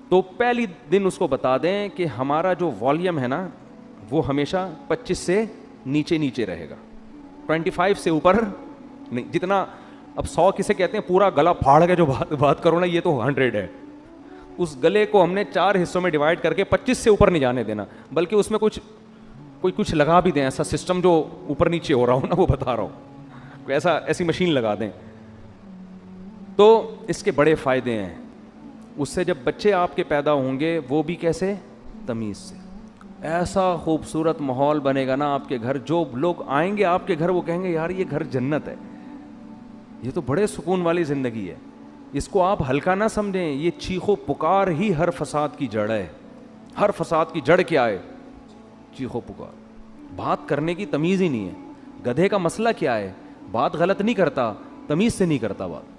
تو پہلی دن اس کو بتا دیں کہ ہمارا جو والیوم ہے نا وہ ہمیشہ 25 سے نیچے نیچے رہے گا, 25 سے اوپر نہیں. جتنا اب 100 کسے کہتے ہیں, پورا گلا پھاڑ کے جو بات کرو نا, یہ تو 100 ہے. اس گلے کو ہم نے 4 حصوں میں ڈیوائڈ کر کے 25 سے اوپر نہیں جانے دینا, بلکہ اس میں کچھ لگا بھی دیں, ایسا سسٹم جو اوپر نیچے ہو رہا ہو نا, وہ بتا رہا ہوں, کوئی ایسی مشین لگا دیں. تو اس کے بڑے فائدے ہیں. اس سے جب بچے آپ کے پیدا ہوں گے وہ بھی کیسے, تمیز سے. ایسا خوبصورت ماحول بنے گا نا آپ کے گھر, جو لوگ آئیں گے آپ کے گھر وہ کہیں گے یار یہ گھر جنت ہے, یہ تو بڑے سکون والی زندگی ہے. اس کو آپ ہلکا نہ سمجھیں, یہ چیخو پکار ہی ہر فساد کی جڑ ہے. ہر فساد کی جڑ کیا ہے, چیخو پکار. بات کرنے کی تمیز ہی نہیں ہے. گدھے کا مسئلہ کیا ہے, بات غلط نہیں کرتا, تمیز سے نہیں کرتا بات.